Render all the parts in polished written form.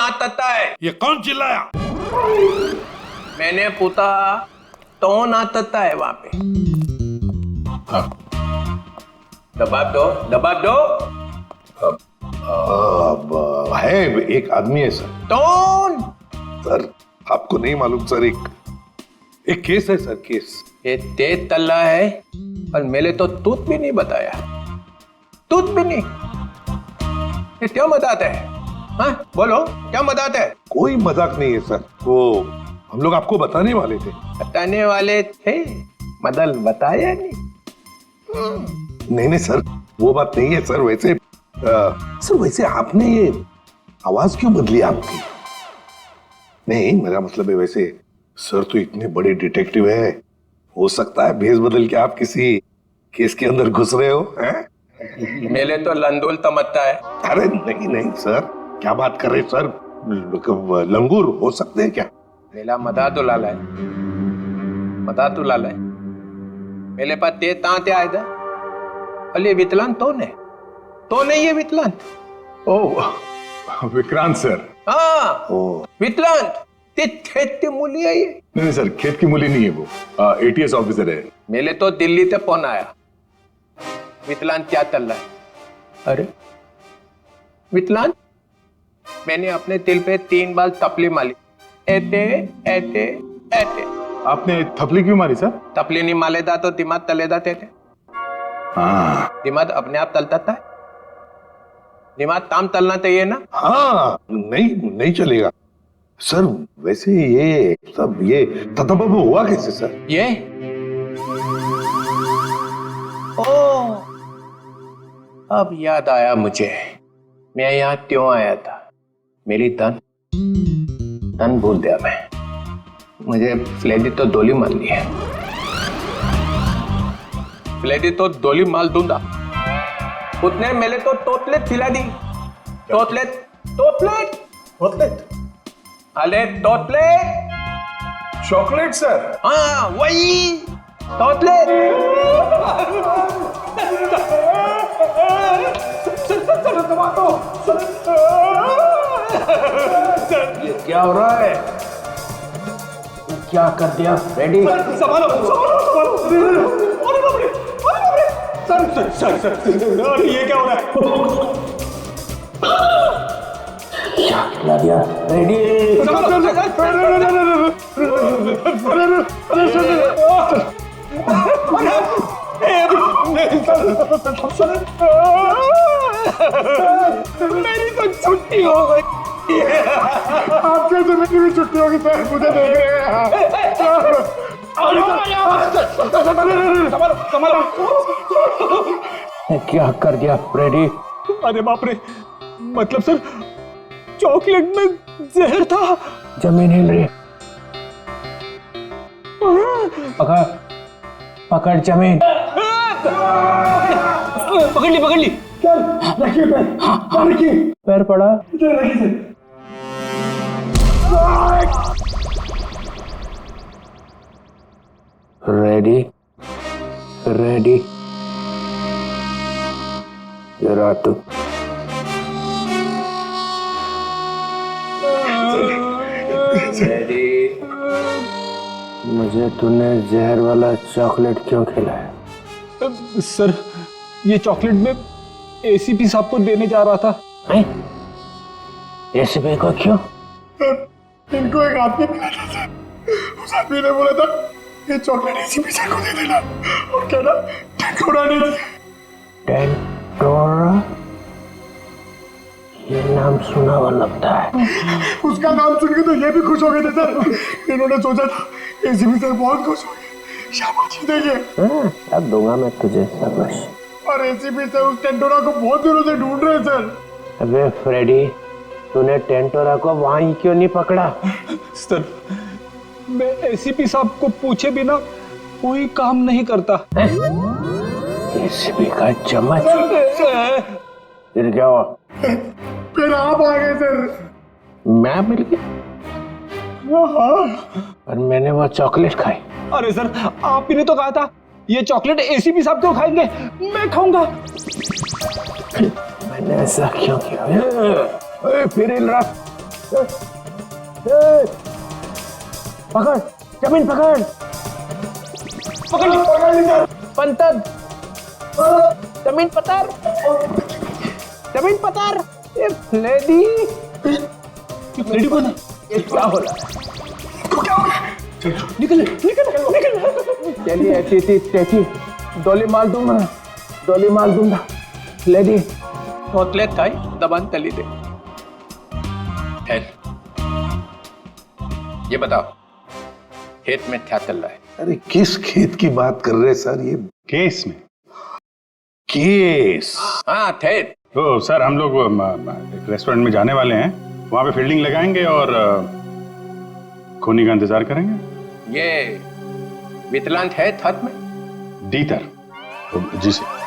आता है? ये कौन चिल्लाया? मैंने पूछा कौन आता है वहां पे? दबाव दो, दबाव दो। है एक आदमी है सर। कौन? सर आपको नहीं मालूम सर, एक केस है सर, केस। ये तेज तल्ला है और मैंने तो तूत भी नहीं बताया, तूत भी नहीं। ये क्या मजाक है? हाँ बोलो, क्या मजाक है? कोई मजाक नहीं है सर, वो हम लोग आपको बताने वाले थे। बताने वाले थे मदल, बताया नहीं। नहीं सर, वो बात नहीं है सर। वैसे सर वैसे आपने ये आवाज क्यों बदली आपकी? नहीं मेरा मतलब है, वैसे सर तो इतने बड़े डिटेक्टिव है, हो सकता है भेस बदल के आप किसी केस के अंदर घुस रहे हो हैं? मेले तो लंदुल तमत्ता है। अरे नहीं नहीं सर, क्या बात कर रहे सर, लंगूर हो सकते हैं क्या? मेला मदा तो लाला है, मदा तो लाला है। मेरे पास ते ताते आए थे, अले वितलान तो नहीं है वितलान। ओह विक्रांत सर। हाँ वितलान, ते खेत की मूली है ये। नहीं सर, खेत की मूली नहीं है वो, एटीएस ऑफिसर है। मेले तो दिल्ली से फोन आया, वितलान क्या चल रहा है? अरे वितलान, मैंने अपने दिल पे 3 बार तपली मारी, ऐसे ऐसे ऐसे। आपने थपली क्यों मारी सर? तपली नहीं मालेदा तो दिमाग तलेदा थे। हाँ दिमाग अपने आप तलता था, दिमाग ताम तलना चाहिए ना। हाँ नहीं चलेगा सर। वैसे ये सब ये ततबब हुआ कैसे सर? ये ओ अब याद आया मुझे, मैं यहाँ क्यों आया था। मेरी तन भूल दिया मैं, मुझे फ्लेडी तो दोली मार ली है, फ्लेडी तो दोली माल दूंगा। उतने मेले तो तोतलेट खिला दी, तोतलेट अरे तोतलेट चॉकलेट सर। हाँ वही तोतलेट। ये क्या हो रहा है? क्या कर दिया फ्रेडी? संभालो सर, ये क्या हो रहा है? क्या खिला दिया फ्रेडी? मेरी तो छुट्टी हो गई। आपके मेरी भी छुट्टी होगी सर, मुझे देख रहे हैं। क्या कर दिया फ्रेडी? अरे बाप रे, मतलब सर चॉकलेट में जहर था। जमीन हिल रही, पकड़ जमीन। पकड़ ली। चल रखिए पैर, हाँ रखिए। पैर पड़ा, रखिए रेडी जरा तू। मुझे तूने जहर वाला चॉकलेट क्यों खिलाया? सर ये चॉकलेट में एसीपी साहब को देने जा रहा था। एसीपी को क्यों? इनको एक आदमी मिला था सर, उस आदमी ने बोला था ये चॉकलेट एसीपी साहब को दे देना, और कहना टेंटोरा ने दिया। टेंटोरा? ये नाम सुना हुआ लगता है। उसका नाम सुन के तो ये भी खुश हो गए थे सर। इन्होंने सोचा था एसीपी साहब बहुत खुश हो गए, शाबाशी देंगे। अब दूंगा मैं तुझे शाबाश। और एसीपी साहब उस टेंटोरा को बहुत दिनों से ढूंढ रहे हैं सर। अबे फ्रेडी, तूने टेंटोरा को वहीं क्यों नहीं पकड़ा? सर मैं एसीपी साहब को पूछे बिना कोई काम नहीं करता। एसीपी का चम्मच? फिर क्या हुआ? फिर आप आ गए सर। मैं मिल गया और मैंने वो चॉकलेट खाई। अरे सर आप ही ने तो कहा था ये चॉकलेट एसीपी साहब क्यों खाएंगे, मैं खाऊंगा। मैंने ऐसा क्यों किया? फिर हिल रहा, पकड़, जमीन पकड़, पकड़ ली सर। पंतद, जमीन पतार, जमीन पतार। ये लेडी, लेडी कौन है? ये क्या हो रहा है? निकल, निकल, निकल। चलिए ऐसी डोली मार दूंगा, डोली मार दूंगा। लेडी, होतले थाई दबान तली दे। ये बताओ, खेत में क्या चल रहा है? अरे किस खेत की बात कर रहे हैं सर? ये केस में। केस? हाँ थे। तो सर हम लोग एक रेस्टोरेंट में जाने वाले हैं, वहां पे फील्डिंग लगाएंगे और खूनी का इंतजार करेंगे। ये विकलांग है छत में? दीतर जी सर।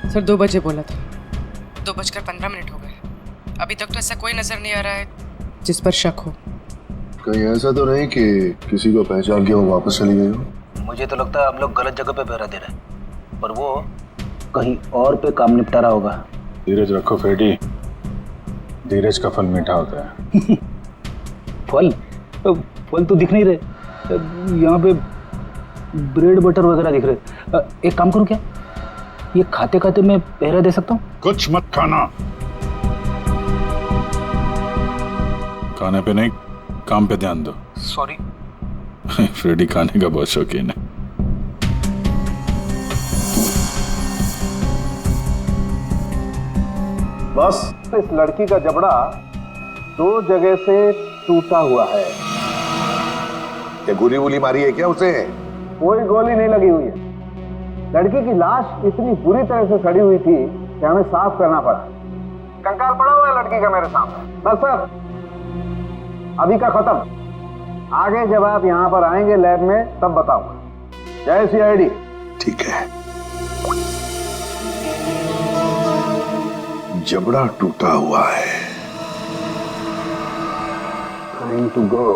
सर 2 बजे बोला था। 2:15 हो गए। अभी तक तो ऐसा कोई नजर नहीं आ रहा है जिस पर शक हो। कहीं ऐसा तो नहीं कि किसी को पहचान के वो वापस चली गई हो? मुझे तो लगता है हम लोग गलत जगह पे पहरा दे रहे हैं, पर वो कहीं और पे काम निपटा रहा होगा। धीरज रखो फ्रेडी, धीरज का फल मीठा होता है। फल? फल तो दिख नहीं रहे यहाँ पे, ब्रेड बटर वगैरह दिख रहे। एक काम करूँ क्या, ये खाते खाते मैं पहरा दे सकता हूँ? कुछ मत खाना, खाने पे नहीं काम पे ध्यान दो। सॉरी। फ्रेडी खाने का बहुत शौकीन है। बस इस लड़की का जबड़ा 2 जगह से टूटा हुआ है। क्या गोली वोली मारी है क्या उसे? कोई गोली नहीं लगी हुई है। लड़की की लाश इतनी बुरी तरह से सड़ी हुई थी कि हमें साफ करना पड़ा। कंकाल पड़ा हुआ है लड़की का मेरे सामने। बस सर, अभी का खत्म। आगे जब आप यहाँ पर आएंगे लैब में तब बताऊंगा। जय CID। ठीक है। जबड़ा टूटा हुआ है। Time to go.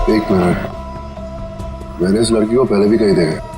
एक मिनट, मैंने इस लड़की को पहले भी कहीं देखा है।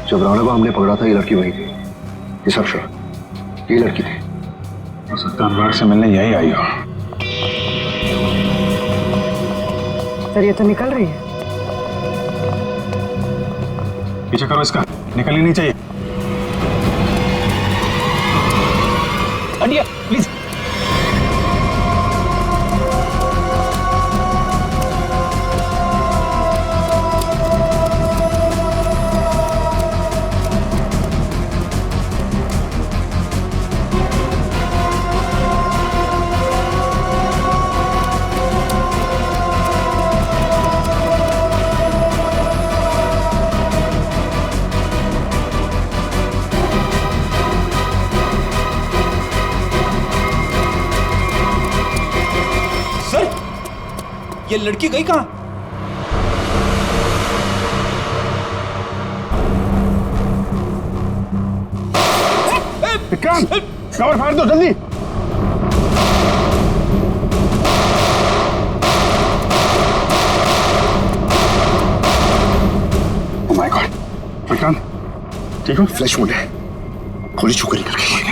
जब राणा को हमने पकड़ा था ये लड़की वही थी। ये सब सर ये लड़की थी। हो सकता है अनुराग से मिलने यही आई हो। सर ये तो निकल रही है। पीछे करो इसका, निकलनी नहीं चाहिए। हटिए प्लीज। ये लड़की गई कहाँ? विक्रांत, कवर फायर दो जल्दी। ओह माय गॉड, विक्रांत ठीक हो? फ्लैश मोड है, गोली छू कर निकल गई।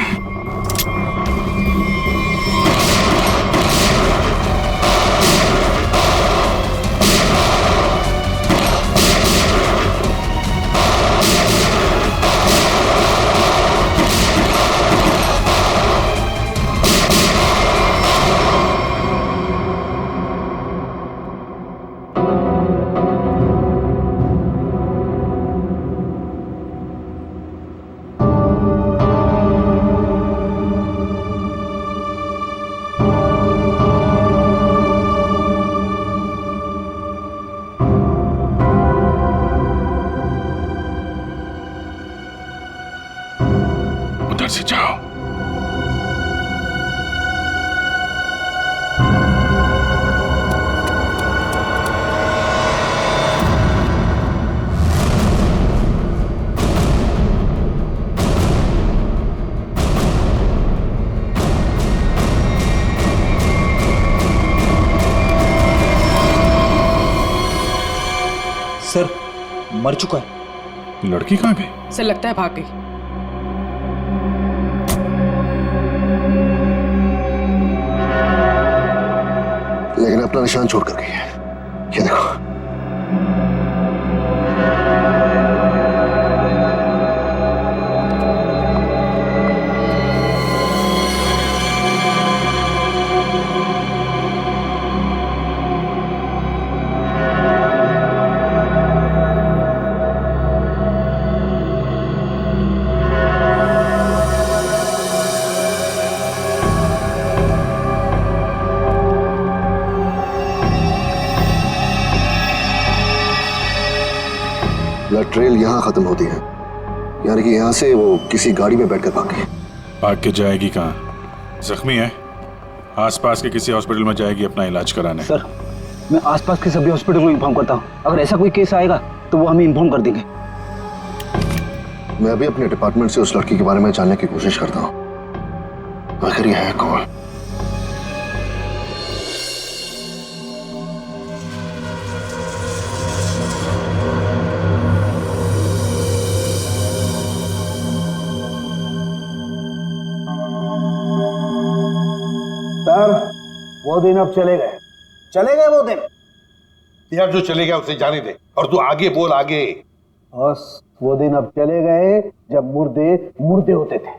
उधर से जाओ। सर मर चुका है। लड़की कहाँ गई? सर लगता है भाग गई। लेकिन अपना निशान छोड़ कर गई है। ये देखो। ब्लड ट्रेल यहां खत्म होती है, यानी कि यहां से वो किसी गाड़ी में बैठकर भाग गई। भाग के जाएगी कहाँ? जख्मी है, आसपास के किसी हॉस्पिटल में जाएगी अपना इलाज कराने। सर मैं आसपास के सभी हॉस्पिटल को इन्फॉर्म करता हूँ, अगर ऐसा कोई केस आएगा तो वो हमें इन्फॉर्म कर देंगे। मैं अभी अपने डिपार्टमेंट से उस लड़की के बारे में जानने की कोशिश करता हूँ, आखिर ये है कौन। सर वो दिन अब चले गए वो दिन। यार जो चले गया उसे जाने दे, और तू आगे बोल आगे। बस वो दिन अब चले गए जब मुर्दे मुर्दे होते थे।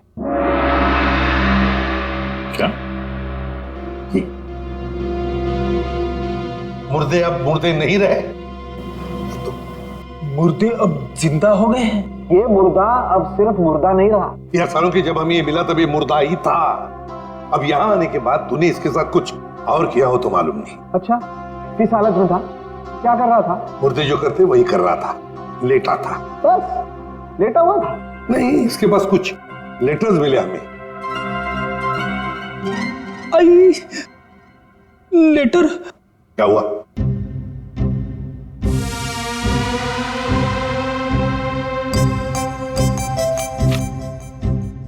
क्या? मुर्दे अब मुर्दे नहीं रहे, मुर्दे अब जिंदा हो गए हैं। ये मुर्दा अब सिर्फ मुर्दा नहीं रहा। यार सालों की जब हमें ये मिला तब ये मुर्दा ही था। अब यहाँ आने के बाद तूने इसके साथ कुछ और किया हो तो मालूम नहीं। अच्छा किस हालत में था, क्या कर रहा था? मुर्दे जो करते वही कर रहा था, लेटा था। बस लेटा हुआ था? नहीं, इसके पास कुछ लेटर्स मिले हमें। आई लेटर। क्या हुआ?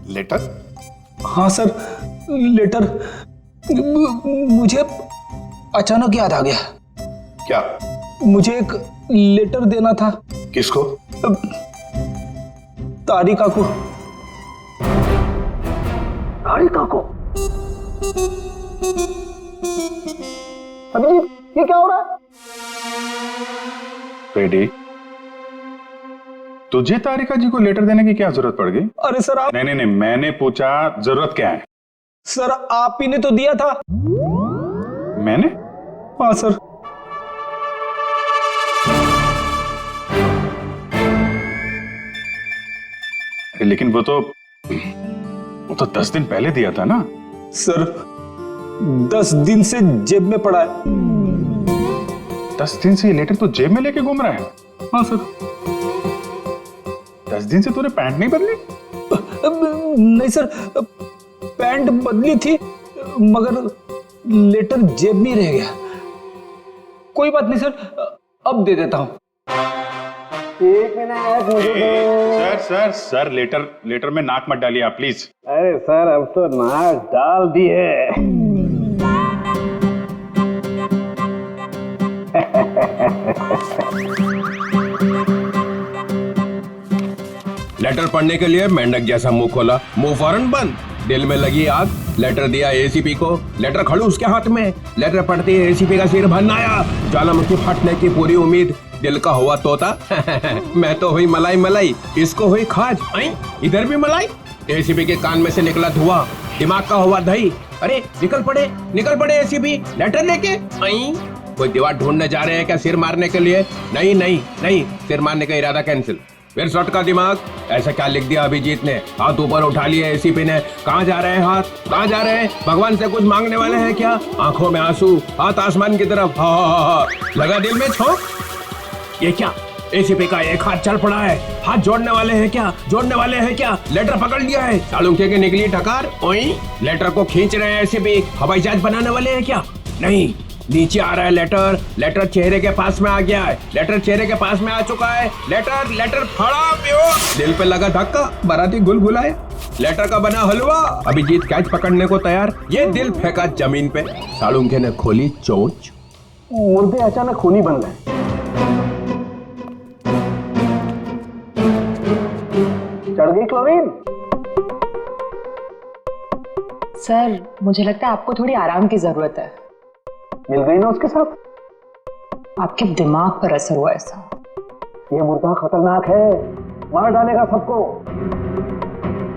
लेटर? हाँ सर लेटर। मुझे अचानक याद आ गया, क्या? मुझे एक लेटर देना था। किसको? तारिका को। तारिका को? अभिजीत, ये क्या हो रहा है? बेटी, तुझे तारिका जी को लेटर देने की क्या जरूरत पड़ गई? अरे सर आप। नहीं, मैंने पूछा जरूरत क्या है। सर आप ही ने तो दिया था। मैंने? हाँ सर। लेकिन वो तो 10 दिन पहले दिया था ना। सर 10 दिन से जेब में पड़ा है। 10 दिन से ये लेटर तो जेब में लेके घूम रहा है? हाँ सर। 10 दिन से तूने पैंट नहीं बदली? नहीं सर, पैंट बदली थी मगर लेटर जेब में रह गया। कोई बात नहीं सर, अब दे देता हूं। एक मिनट मुझे सर लेटर में नाक मत डालिए आप प्लीज। अरे सर अब तो नाक डाल दी है। लेटर पढ़ने के लिए मेंढक जैसा मुंह खोला, मुंह फौरन बंद। दिल में लगी आग। लेटर दिया एसीपी को, लेटर खड़ूस के हाथ में। लेटर पढ़ते ही एसीपी का सिर भरना आया। ज्वालामुखी फटने की पूरी उम्मीद। दिल का हुआ तोता मैं तो हुई मलाई मलाई, इसको हुई खाज। इधर भी मलाई। एसीपी के कान में से निकला धुआं, दिमाग का हुआ दही। अरे निकल पड़े एसीपी लेटर लेके। कोई दीवार ढूंढने जा रहे हैं क्या सिर मारने के लिए? नहीं, सिर मारने का इरादा कैंसिल। फिर शॉट का दिमाग। ऐसा क्या लिख दिया अभिजीत ने? हाथ ऊपर उठा लिए एसीपी ने। कहाँ जा रहे हैं हाथ? कहाँ जा रहे हैं? भगवान से कुछ मांगने वाले हैं क्या? आंखों में आंसू, हाथ आसमान की तरफ। हा। लगा दिल में छोंक। ये क्या? एसीपी का एक हाथ चल पड़ा है। हाथ जोड़ने वाले हैं क्या? लेटर पकड़ लिया है। सालुंखे की निकली टकार। ओई लेटर को खींच रहे हैं एसीपी। हवाई जहाज बनाने वाले हैं क्या? नहीं, नीचे आ रहा है लेटर चेहरे के पास में आ गया है। लेटर चेहरे के पास में आ चुका है। लेटर फड़ा प्यो। दिल पे लगा धक्का, बाराती गुलगुलाए। लेटर का बना हलवा। अभिजीत कैच पकड़ने को तैयार। ये दिल फेंका जमीन पे। सालुंखे ने खोली चोंच। मुर्दे अचानक खूनी बन गए। चढ़ गई क्लोरीन? सर मुझे लगता है आपको थोड़ी आराम की जरूरत है। मिल गई ना उसके साथ? आपके दिमाग पर असर हुआ ऐसा। ये मुर्दा खतरनाक है, मार डालेगा सबको।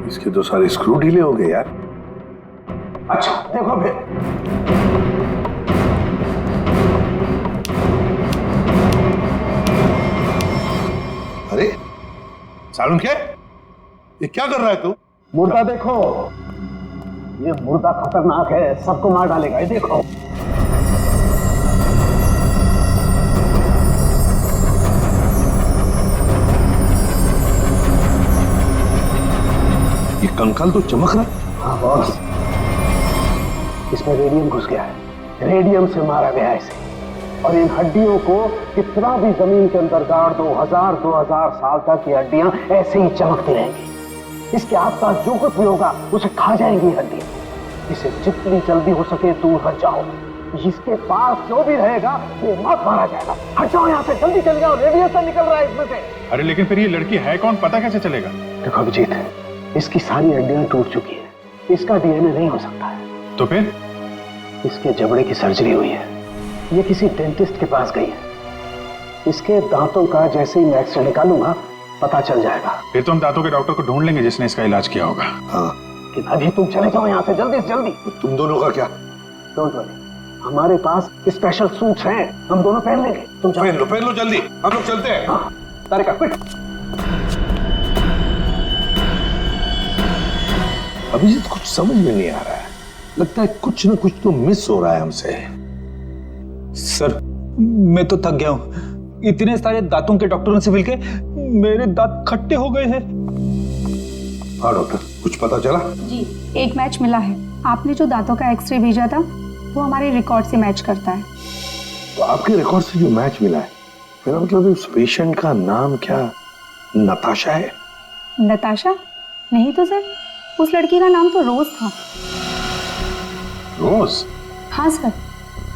इसके तो सारे स्क्रू ढीले हो गए यार। अच्छा देखो फिर। अरे सालुंखे, ये क्या कर रहा है तू? मुर्दा देखो, ये मुर्दा खतरनाक है, सबको मार डालेगा। ये देखो। ये कंकाल तो चमक रहा है। हाँ बॉस, इसमें रेडियम घुस गया है। रेडियम से मारा गया है इसे। और इन हड्डियों को कितना भी जमीन के अंदर गाड़ दो, 2000 साल तक ये हड्डियां ऐसे ही चमकती रहेंगी। इसके आसपास जो कुछ भी होगा उसे खा जाएंगी हड्डियां। इसे जितनी जल्दी हो सके दूर हट जाओ। इसके पास जो भी रहेगा ये मत मारा जाएगा। हट जाओ यहाँ से, जल्दी चल जाओ। रेडिएशन निकल रहा है इसमें से। अरे लेकिन फिर ये लड़की है कौन, पता कैसे चलेगा? देखो अभिजीत, इसकी सारी हड्डियां टूट चुकी है। इसका डीएनए नहीं हो सकता है। तो फिर? इसके जबड़े की सर्जरी हुई है। ये किसी डेंटिस्ट के पास गई है। इसके दांतों का जैसे ही मैं एक्सरे निकालूंगा पता चल जाएगा। फिर तो हम दांतों के डॉक्टर को ढूंढ लेंगे जिसने इसका इलाज किया होगा। हाँ, कि अभी तुम चले जाओ यहाँ से जल्दी से जल्दी। तुम दोनों का क्या? डोंट वरी, हमारे पास स्पेशल सूट्स हैं, हम दोनों पहन लेंगे। तुम जाओ। पहन लो जल्दी, हम लोग चलते हैं। हाँ, तारिका क्विक। अभिजीत कुछ समझ में नहीं आ रहा है। लगता है कुछ ना कुछ तो मिस हो रहा है हमसे। सर मैं तो थक गया हूं। इतने सारे दांतों के डॉक्टरों से मिलके मेरे दांत खट्टे हो गए हैं। हाँ डॉक्टर, कुछ पता चला? जी, एक मैच मिला है। आपने जो दांतों का एक्सरे भेजा था वो हमारे रिकॉर्ड से मैच करता है। तो आपके रिकॉर्ड से जो मैच मिला है, मेरा मतलब उस पेशेंट का नाम क्या नताशा है? नताशा? नहीं तो सर, उस लड़की का नाम तो रोज था। रोज? हाँ सर,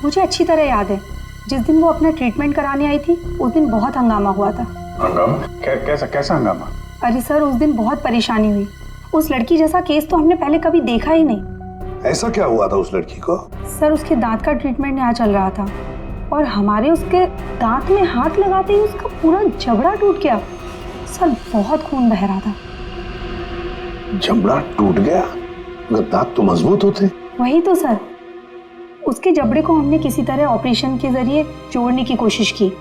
मुझे अच्छी तरह याद है। जिस दिन वो अपना ट्रीटमेंट कराने आई थी उस दिन बहुत हंगामा हुआ था। हंगामा? कैसा हंगामा? अरे सर, उस दिन बहुत परेशानी हुई। उस लड़की जैसा केस तो हमने पहले कभी देखा ही नहीं। ऐसा क्या हुआ था उस लड़की को? सर, उसके दांत का ट्रीटमेंट यहाँ चल रहा था और हमारे उसके दांत में हाथ लगाते ही उसका पूरा जबड़ा टूट गया। सर, बहुत खून बह रहा था। जबड़ा टूट गया? मगर दांत तो मजबूत होते। वही तो सर, उसके जबड़े को हमने किसी तरह ऑपरेशन के जरिए जोड़ने की कोशिश की,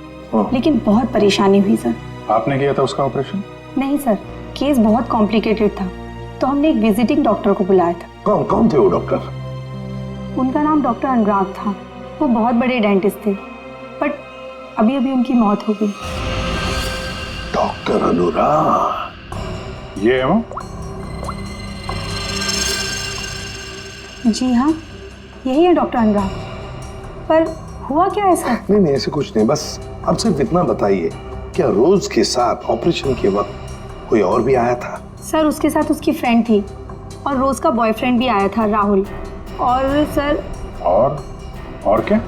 लेकिन बहुत परेशानी हुई सर। आपने किया था उसका ऑपरेशन? नहीं सर, केस बहुत कॉम्प्लिकेटेड था, तो हमने एक विजिटिंग डॉक्टर को बुलाया था। कौन थे वो डॉक्टर? उनका नाम डॉक्टर अनुराग था। वो बहुत बड़े डेंटिस्ट थे, बट अभी अभी उनकी मौत हो गई। डॉक्टर अनुराग? ये है वो? जी हाँ, यही है डॉक्टर अनुराग। पर हुआ क्या है सर? नहीं ऐसे कुछ नहीं, बस आप सिर्फ इतना बताइए, क्या रोज के साथ ऑपरेशन के वक्त कोई और भी आया था? सर, उसके साथ उसकी फ्रेंड थी और रोज का बॉयफ्रेंड भी आया था, राहुल। और सर और क्या?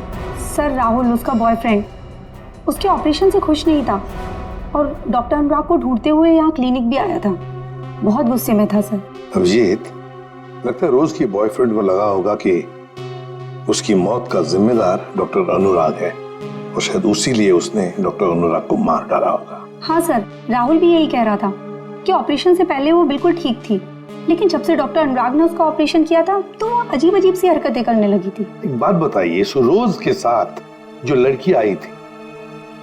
सर, राहुल उसका बॉयफ्रेंड उसके ऑपरेशन से खुश नहीं था और डॉक्टर अनुराग को ढूंढते हुए यहाँ क्लिनिक भी आया था। बहुत गुस्से में था सर। अभिजीत, लगता है रोज की बॉयफ्रेंड को लगा होगा कि उसकी मौत का जिम्मेदार डॉक्टर अनुराग है और शायद उसी लिए उसने डॉक्टर अनुराग को मार डाला होगा। हाँ सर, राहुल भी यही कह रहा था कि ऑपरेशन से पहले वो बिल्कुल ठीक थी, लेकिन जब से डॉक्टर अनुराग ने उसका ऑपरेशन किया था तो वो अजीब अजीब सी हरकतें करने लगी थी। एक बात बताइए, रोज के साथ जो लड़की आई थी,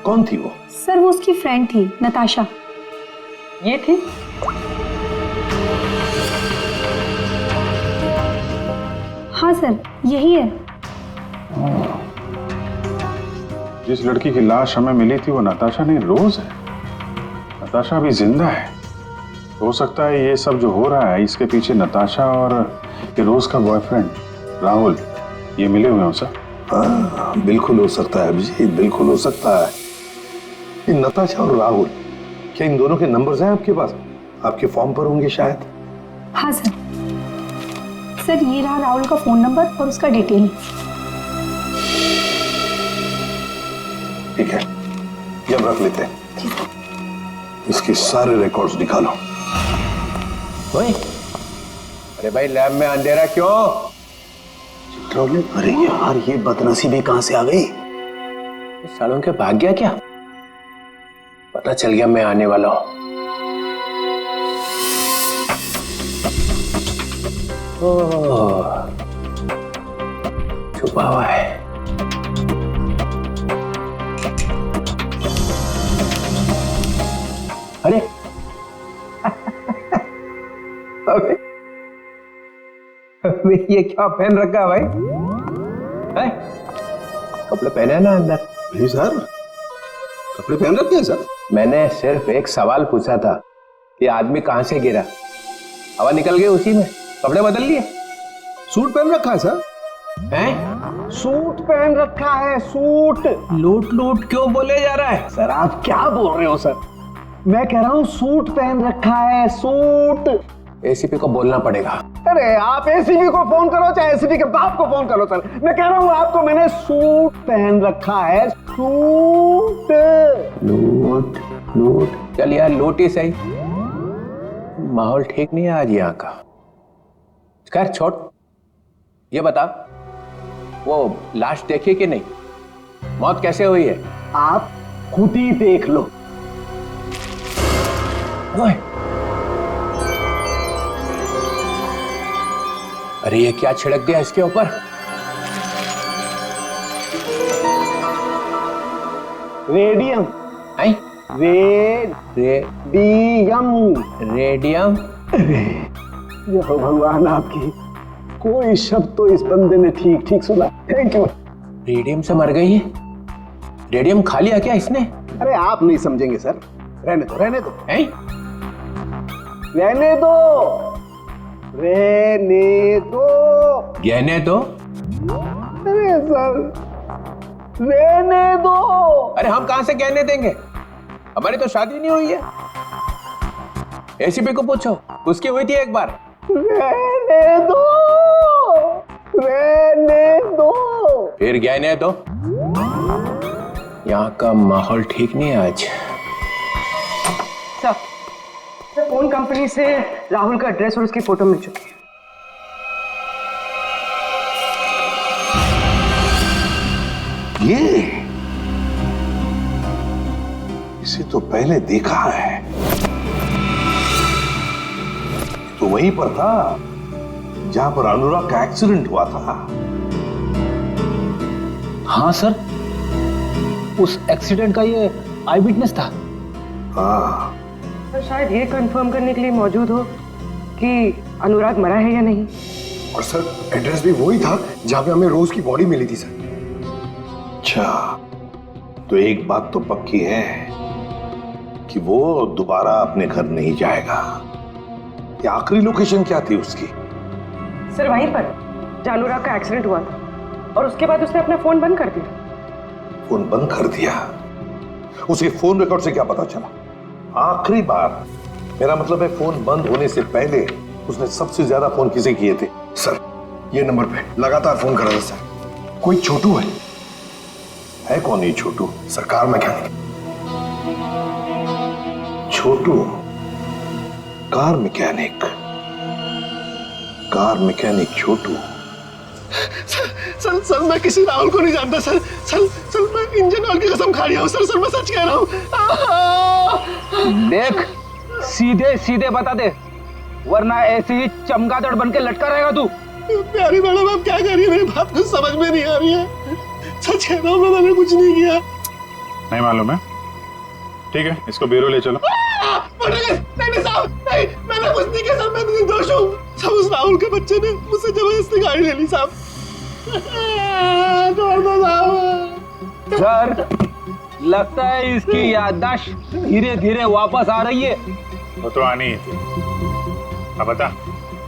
कौन थी वो? सर, वो उसकी फ्रेंड थी, नताशा। ये थी? हाँ सर, यही है। जिस लड़की की लाश हमें मिली थी वो नताशा नहीं, रोज है। नताशा अभी जिंदा है। हो सकता है ये सब जो हो रहा है इसके पीछे नताशा और ये रोज का बॉयफ्रेंड राहुल ये मिले हुए हैं सर। हाँ, बिल्कुल हो सकता है अभिजीत, बिल्कुल हो सकता है। ये नताशा और राहुल, क्या इन दोनों के नंबर्स हैं आपके पास? आपके फॉर्म पर होंगे शायद। हाँ सर। सर, ये रहा राहुल का फोन नंबर और उसका डिटेल। ठीक है, ये हम रख लेते हैं। इसके सारे रिकॉर्ड्स निकालो। ओए, अरे भाई, लैब में अंधेरा क्यों? अरे यार, ये बदनसीबी कहां से आ गई? सालों के भाग गया क्या? पता चल गया मैं आने वाला हूं। छुपा हुआ है। अरे अबे ये क्या पहन रखा है भाई? है? कपड़े पहने हैं ना अंदर? नहीं सर, कपड़े पहन रखे हैं सर। मैंने सिर्फ एक सवाल पूछा था कि आदमी कहां से गिरा, हवा निकल गई उसी में, कपड़े बदल लिए। सूट पहन रखा है सर। हैं? सूट पहन रखा है, सूट। लूट लूट क्यों बोले जा रहा है? सर, आप क्या बोल रहे हो सर? मैं कह रहा हूँ सूट पहन रखा है, सूट। एसीपी को बोलना पड़ेगा। अरे आप एसीपी को फोन करो, चाहे एसीपी के बाप को फोन करो सर। मैं कह रहा हूँ आपको, मैंने सूट पहन रखा है, सूट। लूट लूट, चल यार लूट ही सही। माहौल ठीक नहीं है आज यहाँ का। खैर छोड़, ये बता, वो लाश देखी कि नहीं? मौत कैसे हुई है? आप खुद ही देख लो। ओए, अरे ये क्या छिड़क दिया इसके ऊपर? रेडियम। है? रेडियम। रेडियम? ये हो भगवान आपकी, कोई शब्द तो इस बंदे ने ठीक ठीक सुना। Thank you. रेडियम से मर गई है? रेडियम खा लिया क्या इसने? अरे आप नहीं समझेंगे सर, रहने दो, रहने दो, हैं? रहने दो, रहने दो। गहने तो? अरे सर, रहने दो। अरे हम कहां से गहने देंगे? हमारी तो शादी नहीं हुई है। एसीपी को पूछो, उसकी हुई थी एक बार। रहने दो, रहने दो। फिर गहने दो। यहाँ का माहौल ठीक नहीं है आज। फोन कंपनी से राहुल का एड्रेस और उसकी फोटो मिल चुकी है। ये इसे तो पहले देखा है, तो वहीं पर था जहां पर अनुराग का एक्सीडेंट हुआ था। हाँ सर, उस एक्सीडेंट का ये आई विटनेस था। हाँ, सर शायद ये कंफर्म करने के लिए मौजूद हो कि अनुराग मरा है या नहीं। और सर एड्रेस भी वही था जहां पे हमें रोज की बॉडी मिली थी सर। अच्छा, तो एक बात तो पक्की है कि वो दोबारा अपने घर नहीं जाएगा। ये आखिरी लोकेशन क्या थी उसकी? सर वहीं पर जहां अनुराग का एक्सीडेंट हुआ था और उसके बाद उसने अपना फोन बंद कर दिया। फोन बंद कर दिया? उसके फोन रिकॉर्ड से क्या पता चला? आखिरी बार, मेरा मतलब है फोन बंद होने से पहले उसने सबसे ज्यादा फोन किसे किए थे? सर ये नंबर पे लगातार फोन कर रहा था सर। कोई छोटू है कौन ये छोटू? सरकार मैकेनिक। छोटू कार मैकेनिक? कार मैकेनिक छोटू? सर मैं किसी राहुल को नहीं जानता सर। सर मैं इंजन ऑयल की कसम खा रहा हूँ सर मैं सच कह रहा हूँ। देख, सीधे सीधे बता दे, वरना ऐसे ही चमगादड़ बन के लटका रहेगा तू। प्यारी मैडम आप क्या कर रही है? मेरी बात कुछ समझ में नहीं आ रही है। सच कह रहा हूँ मैंने कुछ नहीं किया। नहीं मालूम है? ठीक है, इसको ब्यूरो ले चलो। नहीं साहब, नहीं मैंने कुछ नहीं किया सर, मैं निर्दोष हूँ। सब उस राहुल के बच्चे ने मुझसे जबरदस्ती गाड़ी ले ली साहब। छोड़ दो साहब। सर लगता है इसकी याददाश्त धीरे धीरे वापस आ रही है। वो तो आनी ही थी। अब बता।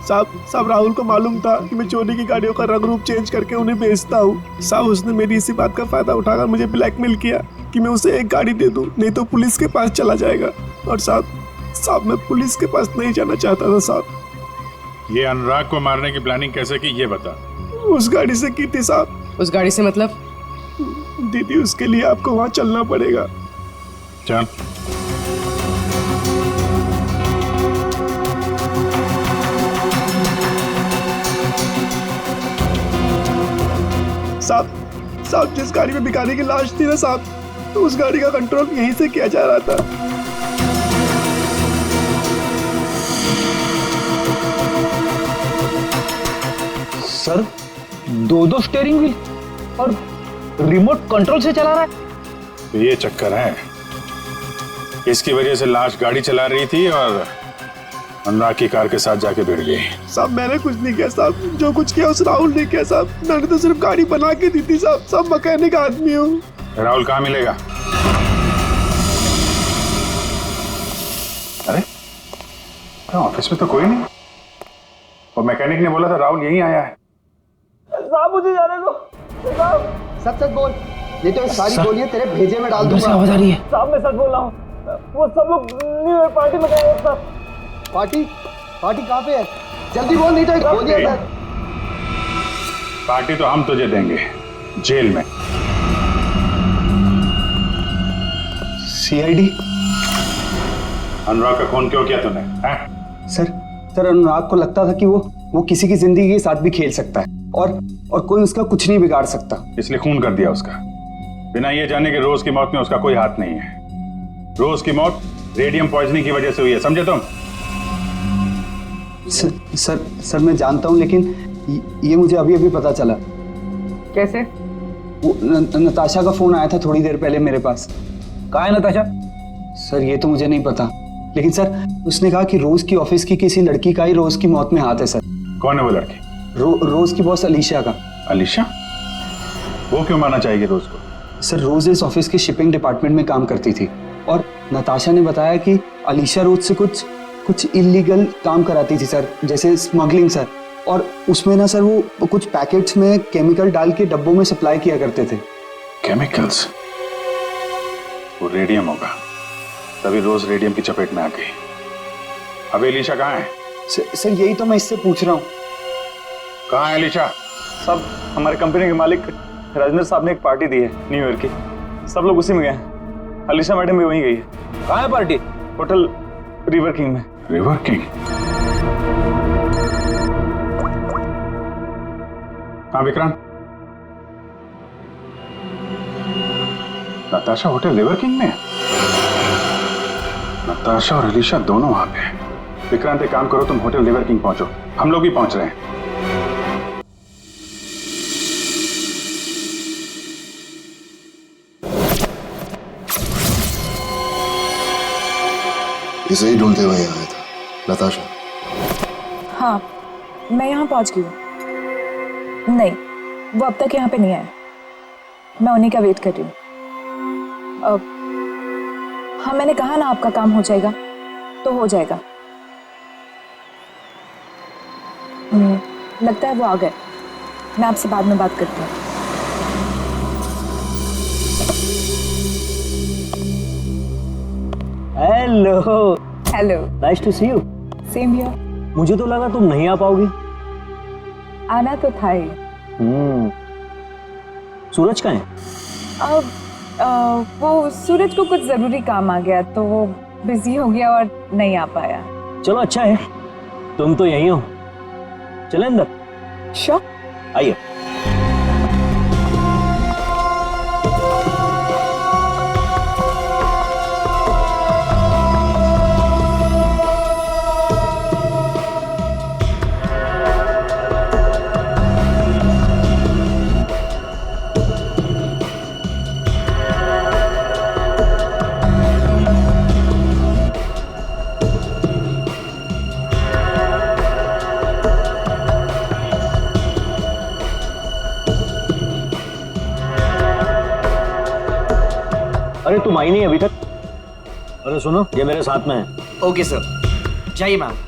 साहब राहुल को मालूम था कि मैं चोरी की गाड़ियों का रंग रूप चेंज करके उन्हें बेचता हूँ। साहब उसने मेरी इसी बात का फायदा उठाकर मुझे ब्लैकमेल किया कि मैं उसे एक गाड़ी दे दूं, नहीं तो पुलिस के पास चला जाएगा। और साहब मैं पुलिस के पास नहीं जाना चाहता था साहब। ये अनुराग को मारने की प्लानिंग कैसे की ये बता। उस गाड़ी से की थी साहब। उस गाड़ी से मतलब? दीदी उसके लिए आपको वहां चलना पड़ेगा। चल। साहब जिस गाड़ी में भिखारी की लाश थी ना साहब, तो उस गाड़ी का कंट्रोल यहीं से किया जा रहा था। सर दो स्टीयरिंग व्हील और रिमोट कंट्रोल से चला रहा है। तो ये चक्कर है, इसकी वजह से लाश गाड़ी चला रही थी और अनुराग की कार के साथ जाके भिड़ गई। साहब मैंने कुछ नहीं किया साहब, जो कुछ किया उस राहुल ने किया साहब। मैंने तो सिर्फ गाड़ी बना के दी थी साहब। सब मैकेनिक आदमी हूँ। राहुल कहाँ मिलेगा? अरे ऑफिस में तो कोई नहीं, और मैकेनिक ने बोला था राहुल यहीं आया है। साहब मुझे जाने दो। सच बोल, ये तो सारी गोलियां तेरे भेजे में डाल दूंगा। आवाज आ रही है। साहब मैं सच बोल रहा हूँ, वो सब लोग न्यू ईयर पार्टी में गए हैं साहब। पार्टी कहाँ पे है? जल्दी बोल, नहीं तो गोलियां अंदर। पार्टी तो हम तुझे देंगे जेल में। सीआईडी? अनुराग का खून क्यों किया तूने? सर अनुराग को लगता था कि वो किसी की जिंदगी के साथ भी खेल सकता है और कोई उसका कुछ नहीं बिगाड़ सकता, इसलिए खून कर दिया उसका, बिना ये जाने कि रोज की मौत में उसका कोई हाथ नहीं है। रोज की मौत रेडियम पॉइजनिंग की वजह से हुई है, समझे तुम? सर मैं जानता हूं, लेकिन ये मुझे अभी अभी पता चला। कैसे? वो नताशा का फोन आया था थोड़ी देर पहले मेरे पास। कहाँ है नताशा? सर ये तो मुझे नहीं पता, लेकिन सर उसने कहा कि रोज की ऑफिस की किसी लड़की का ही रोज की मौत में हाथ है। सर कौन है वो लड़की? रोज की बॉस अलीशा का। अलीशा? वो क्यों मारना चाहेगी रोज को? सर रोज इस ऑफिस के शिपिंग डिपार्टमेंट में काम करती थी और नताशा ने बताया कि अलीशा रोज से कुछ इलीगल काम कराती थी सर, जैसे स्मगलिंग सर। और उसमें ना सर वो कुछ पैकेट्स में केमिकल डाल के डब्बों में सप्लाई किया करते थे। केमिकल्स? वो रेडियम होगा, तभी रोज रेडियम की चपेट में आ गई। अभी अलीशा कहाँ है? सर यही तो मैं इससे पूछ रहा हूँ। कहाँ है अलीशा? साहब हमारे कंपनी के मालिक राजेंद्र साहब ने एक पार्टी दी है न्यू ईयर की, सब लोग उसी में गए हैं। अलीशा मैडम भी वहीं गई है। कहाँ है पार्टी? रिवर किंग में। River King? हाँ Vikrant, Natasha hotel River King में? नताशा और अलीशा दोनों वहां पे हैं। विक्रांत एक काम करो, तुम होटल रिवर किंग पहुंचो, हम लोग भी पहुंच रहे हैं। इसे ही ढूंढते हुए यहाँ आया था। नताशा? हाँ, मैं यहाँ पहुँच गई हूँ। नहीं, वो अब तक यहाँ पे नहीं आया। मैं उन्हीं का वेट कर रही हूँ। हाँ, मैंने कहा ना आपका काम हो जाएगा तो हो जाएगा। लगता है वो आ गए। मैं आपसे बाद में बात करती हूँ। Hello. Hello. Nice to see you. Same here. मुझे तो लगा तुम नहीं आ पाओगी। आना तो था ही। सूरज कहाँ है? अब वो सूरज को कुछ जरूरी काम आ गया तो वो बिजी हो गया और नहीं आ पाया। चलो अच्छा है, तुम तो यहीं हो। चले अंदर? श्योर। आइए। अरे तुम आई नहीं अभी तक? अरे सुनो, ये मेरे साथ में है। ओके सर, जाइए मैम।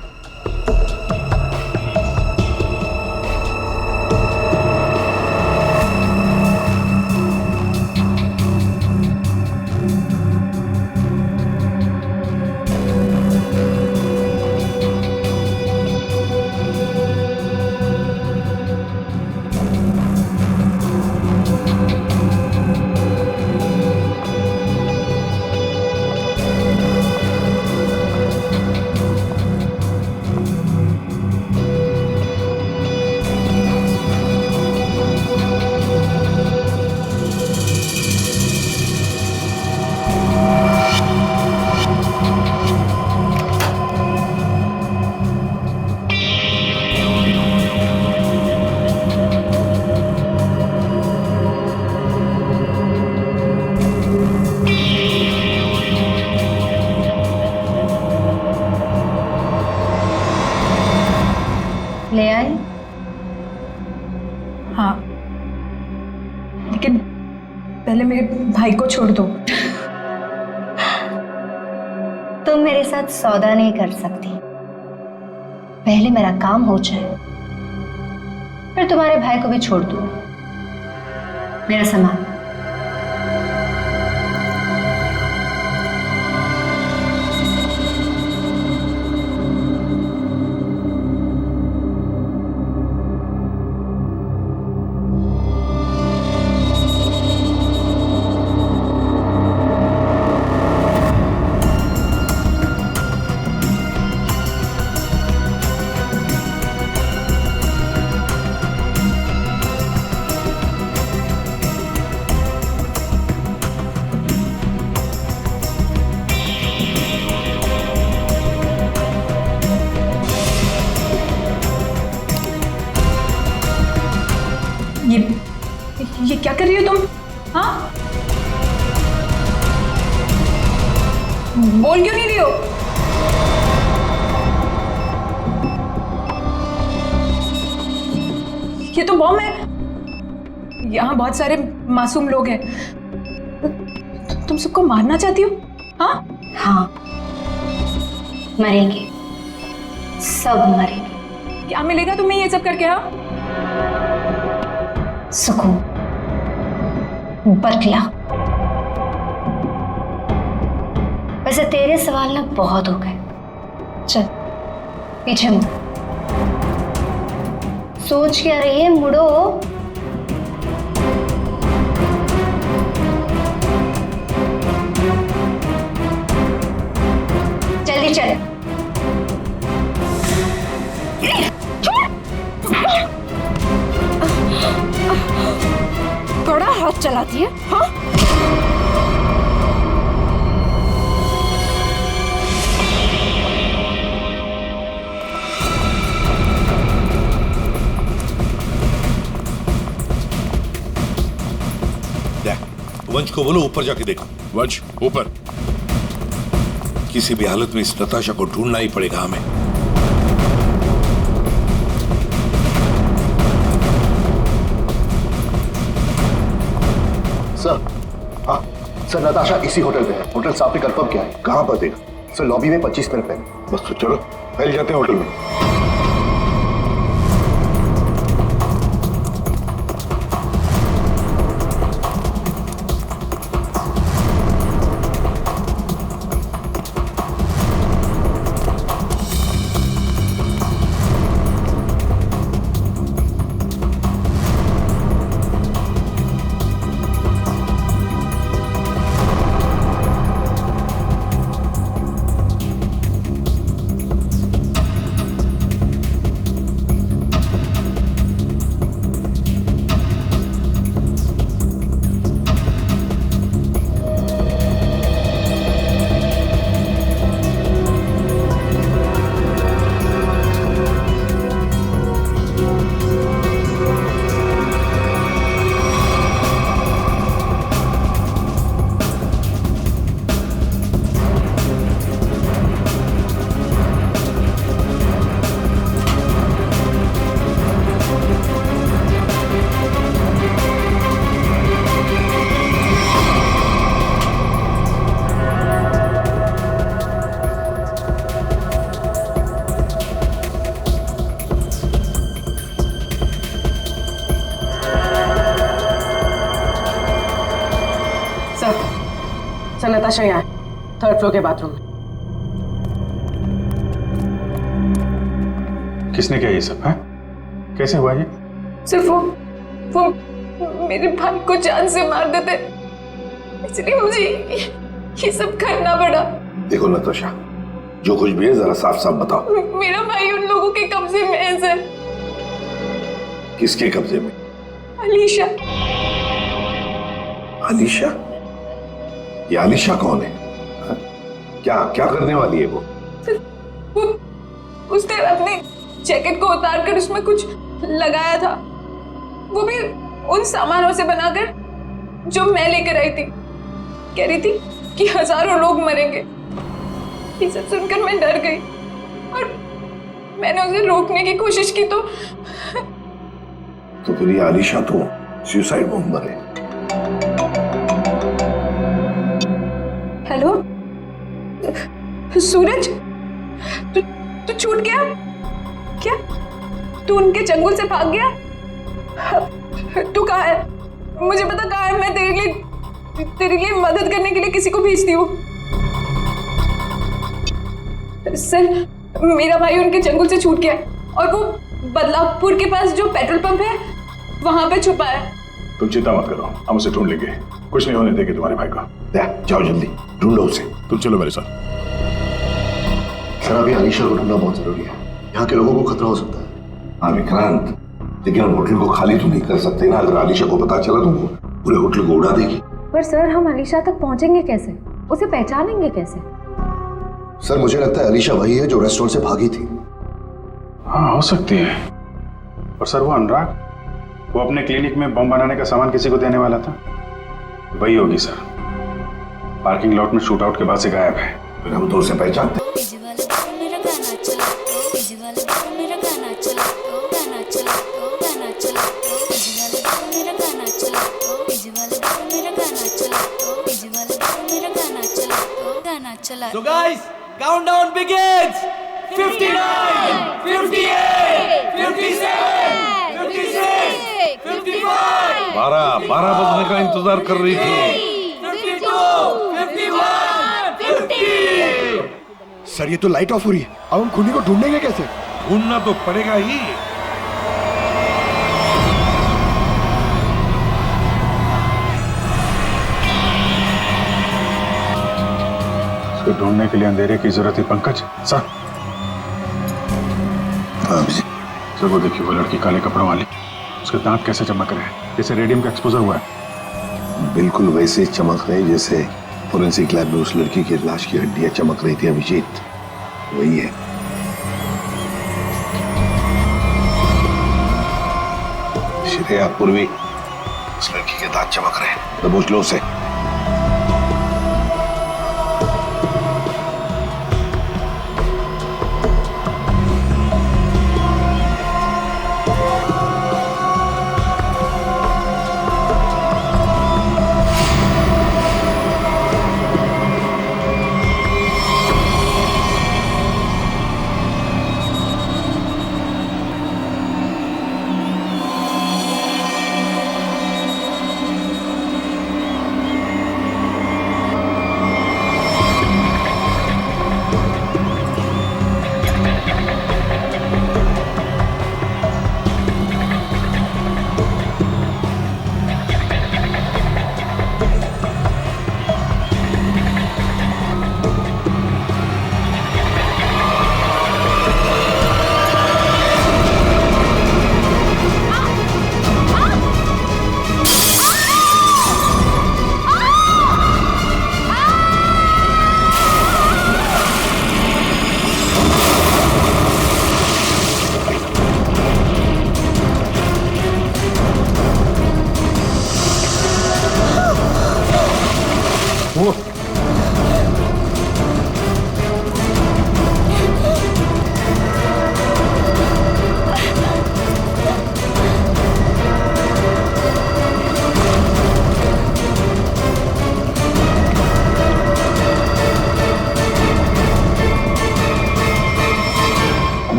ले आए? हाँ, लेकिन पहले मेरे भाई को छोड़ दो। तुम मेरे साथ सौदा नहीं कर सकती। पहले मेरा काम हो जाए, फिर तुम्हारे भाई को भी छोड़ दूँ। मेरा सामान। ये क्या कर रही हो तुम? हाँ, बोल क्यों नहीं रही हो? ये तो बॉम्ब है। यहाँ बहुत सारे मासूम लोग हैं। तुम सबको मारना चाहती हो? हाँ? हाँ, मरेंगे, सब मरेंगे। क्या मिलेगा तुम्हें ये सब करके? हाँ, सुकून, बरखला। वैसे तेरे सवाल ना बहुत हो गए। चल पीछे मुड़। सोच क्या रही है? मुड़ो। जल्दी आगे चल। बड़ा हाथ चलाती है, हाँ? वंश को बोलो ऊपर जाके देखो। वंश ऊपर। किसी भी हालत में इस नताशा को ढूंढना ही पड़ेगा हमें। सर, हाँ सर, नताशा इसी होटल पे है। होटल साहब ने कंफर्म किया है। कहां पर देखा? सर लॉबी में 25 मिनट पहले। बस तो चलो पहले जाते हैं होटल में। सर नताशा यहाँ है, 3rd फ्लोर के बाथरूम में। किसने किया ये सब है? कैसे हुआ ये? सिर्फ वो मेरे भाई को जान से मार देते, इसलिए मुझे ये सब करना पड़ा। देखो नताशा, जो कुछ भी है जरा साफ साफ बताओ। मेरा भाई उन लोगों के कब्जे में है सर। किसके कब्जे में? अलीशा। अलीशा? ये अलीशा कौन है? हा? क्या क्या करने वाली है वो? उसने अपने जैकेट को उतार कर उसमें कुछ लगाया था, वो भी उन सामानों से बनाकर जो मैं लेकर आई थी। कह रही थी कि हजारों लोग मरेंगे। ये सब सुनकर मैं डर गई और मैंने उसे रोकने की कोशिश की तो फिर ये अलीशा तो सुसाइड बॉम्बर है। हेलो सूरज, तू छूट गया क्या? तू उनके चंगुल से भाग गया? तू कहाँ है? मुझे पता कहाँ है। मैं तेरे लिए मदद करने के लिए किसी को भेजती हूँ। सर मेरा भाई उनके चंगुल से छूट गया और वो बदलापुर के पास जो पेट्रोल पंप है वहां पे छुपा है। तुम चिंता मत करो, हम उसे ढूंढ लेंगे। कुछ नहीं होने देंगे तुम्हारे भाई को। जाओ जल्दी ढूंढो उसे। तुम चलो मेरे साथ। सर अभी अलीशा को ढूंढना बहुत जरूरी है, यहाँ के लोगों को खतरा हो सकता है। हाँ विक्रांत, लेकिन हम होटल को खाली तो नहीं कर सकते ना। अगर अलीशा को पता चला तो वो पूरे होटल को उड़ा देगी। पर सर हम अलीशा तक पहुंचेंगे कैसे? उसे पहचानेंगे कैसे? सर मुझे लगता है अलीशा वही है जो रेस्टोरेंट से भागी थी। हाँ हो सकती है। और सर वो अनुराग, वो अपने क्लिनिक में बम बनाने का सामान किसी को देने वाला था, वही होगी सर। पार्किंग लॉट में शूट आउट के बाद से गायब है। फिर हम तो उसे पहचानते। So guys, countdown begins. 59, 58, 57, 56, 55. 12 बजने का इंतजार कर रही थी। 52, 51, 50. सर ये तो लाइट ऑफ हो रही है, अब हम खूनी को ढूंढेंगे कैसे? ढूंढना तो पड़ेगा ही। फिर ढूंढने के लिए अंधेरे की जरूरत है पंकज। सर सर वो देखिए, वो लड़की काले कपड़ों वाली, उसके दांत कैसे चमक रहे हैं, जैसे रेडियम का एक्सपोजर हुआ है। बिल्कुल वैसे चमक रहे जैसे फोरेंसिक लैब में उस लड़की की लाश की हड्डियां चमक रही थी अभिजीत, वही है। श्रेया पूर्वी, उस लड़की के दांत चमक रहे हैं, दबोच लो उसे।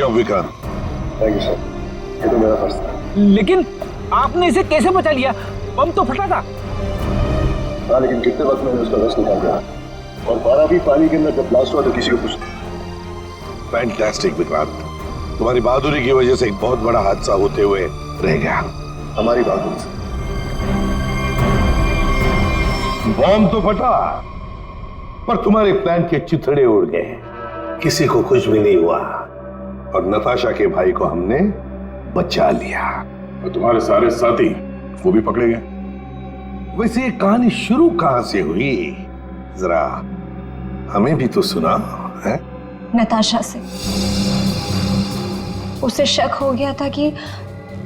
विक्रांत, थैंक यू सर, ये तो मेरा फर्ज था। लेकिन आपने इसे कैसे बचा लिया? बम तो फटा था। हाँ, लेकिन कितने वक्त में उसका रस निकाल दिया, और 12वीं पाली के अंदर जब ब्लास्ट हुआ तो किसी को कुछ। फैंटास्टिक विक्रांत, तुम्हारी बहादुरी की वजह से एक बहुत बड़ा हादसा होते हुए रह गया। हमारी बहादुरी से बॉम्ब तो फटा, पर तुम्हारे प्लान के चिथड़े उड़ गए, किसी को कुछ भी नहीं हुआ, और नताशा के भाई को हमने बचा लिया। और तुम्हारे सारे साथी वो भी पकड़े गए। वैसे ये कहानी शुरू कहां से हुई, जरा हमें भी तो सुना है। नताशा से। उसे शक हो गया था कि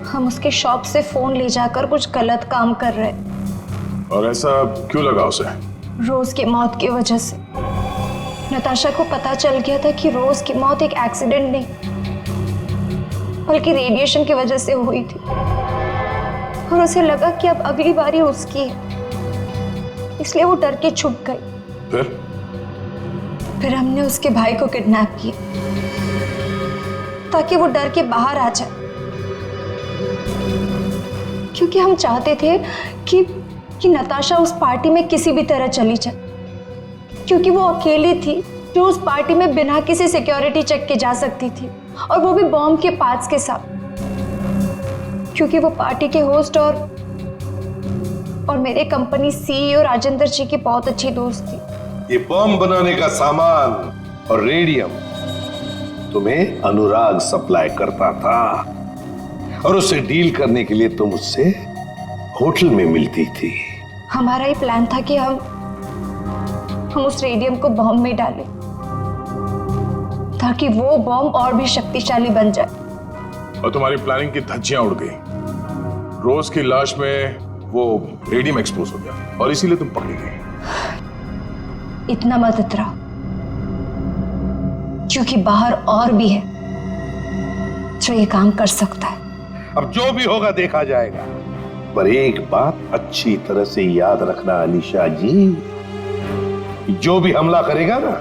हम उसके शॉप से फोन ले जाकर कुछ गलत काम कर रहे। और ऐसा क्यों लगा उसे? रोज की मौत की वजह से। नताशा को पता चल गया था कि रोज की मौत एक एक्सीडेंट नहीं बल्कि रेडिएशन की वजह से हुई थी, और उसे लगा कि अब अगली बारी उसकी है, इसलिए वो डर के छुप गई। फिर हमने उसके भाई को किडनैप किया ताकि वो डर के बाहर आ जाए, क्योंकि हम चाहते थे कि नताशा उस पार्टी में किसी भी तरह चली जाए, क्योंकि वो अकेली थी जो उस पार्टी में बिना किसी सिक्योरिटी चेक के जा सकती थी, और वो भी बॉम्ब के पार्ट्स के साथ, क्योंकि वो पार्टी के होस्ट और मेरे कंपनी सीईओ राजेंद्र जी की बहुत अच्छी दोस्त थी। ये बॉम्ब बनाने का सामान और रेडियम तुम्हें अनुराग सप्लाई करता था, और उससे डील करने के लिए तुम उससे होटल में मिलती थी। हमारा ही प्लान था कि हम उस रेडियम को बॉम्ब में डालें ताकि वो बॉम्ब और भी शक्तिशाली बन जाए। और तुम्हारी प्लानिंग की धज्जियां उड़ गई। रोज की लाश में वो रेडियम एक्सपोज हो गया और इसीलिए तुम पकड़ी गई। इतना मत इतराओ, क्योंकि बाहर और भी है जो ये काम कर सकता है। अब जो भी होगा देखा जाएगा, पर एक बात अच्छी तरह से याद रखना अलीशा जी, जो भी हमला करेगा ना,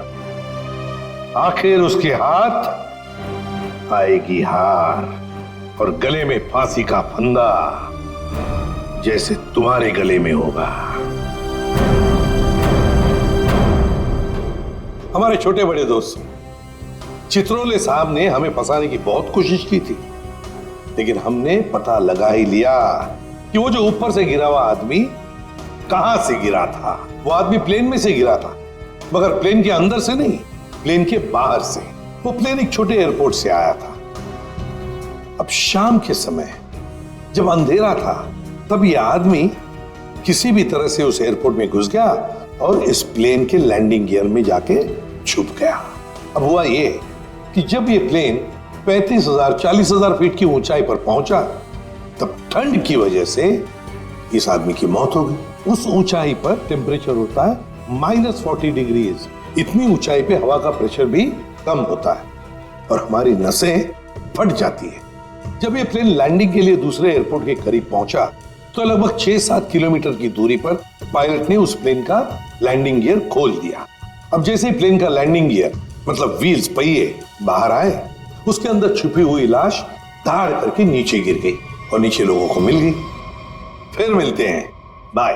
आखिर उसके हाथ आएगी हार, और गले में फांसी का फंदा जैसे तुम्हारे गले में होगा। हमारे छोटे बड़े दोस्त चित्रोले साहब ने हमें फंसाने की बहुत कोशिश की थी, लेकिन हमने पता लगा ही लिया कि वो जो ऊपर से गिरा हुआ आदमी कहां से गिरा था। वो आदमी प्लेन में से गिरा था, मगर प्लेन के अंदर से नहीं, प्लेन के बाहर से। वो प्लेन एक छोटे एयरपोर्ट से आया था। अब शाम के समय जब अंधेरा था तब यह आदमी किसी भी तरह से उस एयरपोर्ट में घुस गया और इस प्लेन के लैंडिंग गियर में जाके छुप गया। अब हुआ ये कि जब ये प्लेन 35,000 40,000 फीट की ऊंचाई पर पहुंचा तब ठंड की वजह से इस आदमी की मौत हो गई। उस ऊंचाई पर टेम्परेचर होता है -40 डिग्रीज। इतनी ऊंचाई पे हवा का प्रेशर भी कम होता है और हमारी नसें फट जाती है। जब ये प्लेन लैंडिंग के लिए दूसरे एयरपोर्ट के करीब पहुंचा तो लगभग 6-7 किलोमीटर की दूरी पर पायलट ने उस प्लेन का लैंडिंग गियर खोल दिया। अब जैसे ही प्लेन का लैंडिंग गियर मतलब व्हील्स पहिए बाहर आए, उसके अंदर छुपी हुई लाश धाड़ करके नीचे गिर गई और नीचे लोगों को मिल गई। फिर मिलते हैं, बाय।